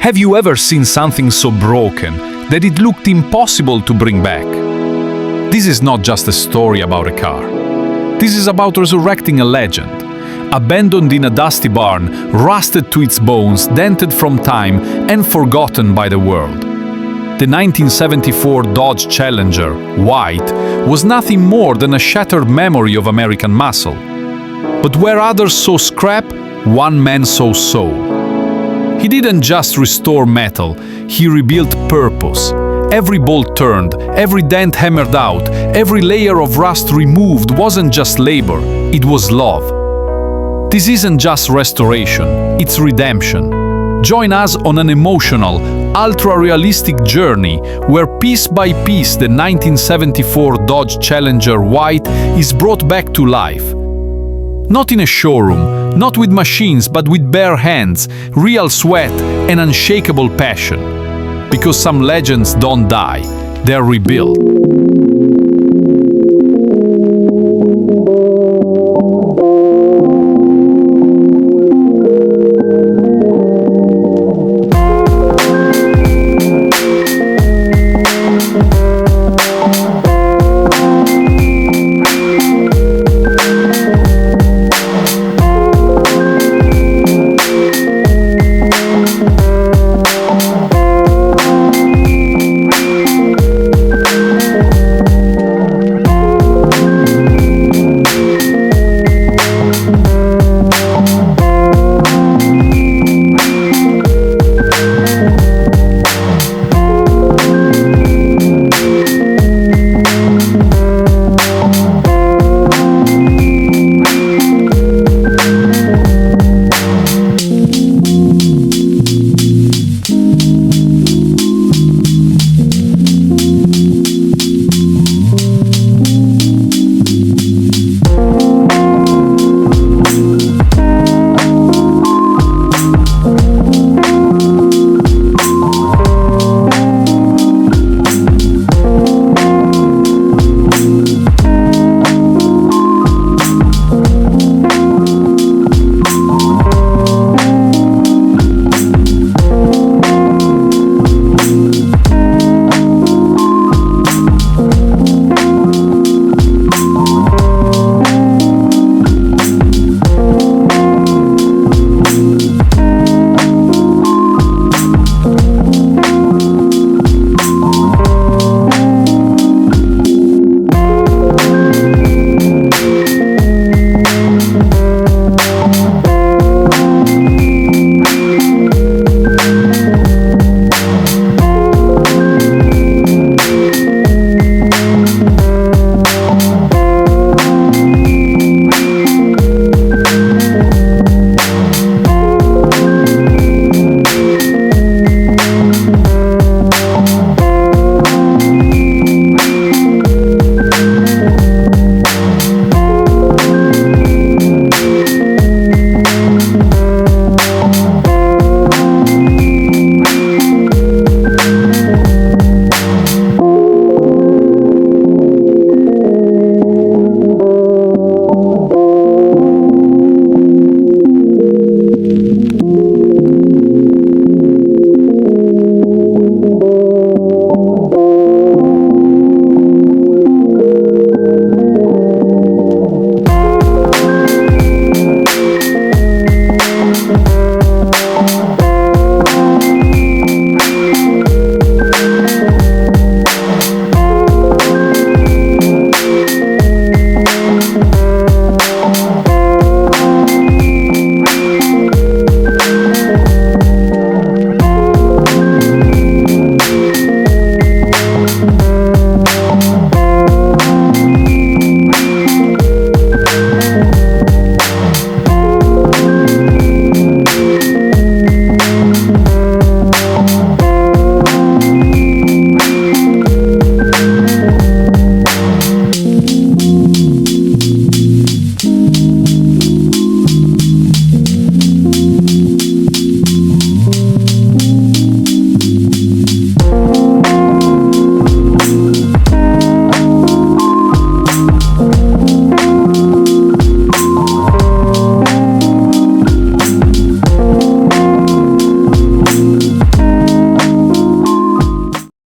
Have you ever seen something so broken that it looked impossible to bring back? This is not just a story about a car. This is about resurrecting a legend. Abandoned in a dusty barn, rusted to its bones, dented from time, and forgotten by the world. The 1974 Dodge Challenger, white, was nothing more than a shattered memory of American muscle. But where others saw scrap, one man saw soul. He didn't just restore metal, he rebuilt purpose. Every bolt turned, every dent hammered out, every layer of rust removed wasn't just labor, it was love. This isn't just restoration, it's redemption. Join us on an emotional, ultra-realistic journey where piece by piece the 1974 Dodge Challenger white is brought back to life. Not in a showroom, not with machines, but with bare hands, real sweat, and unshakable passion. Because some legends don't die, they're rebuilt.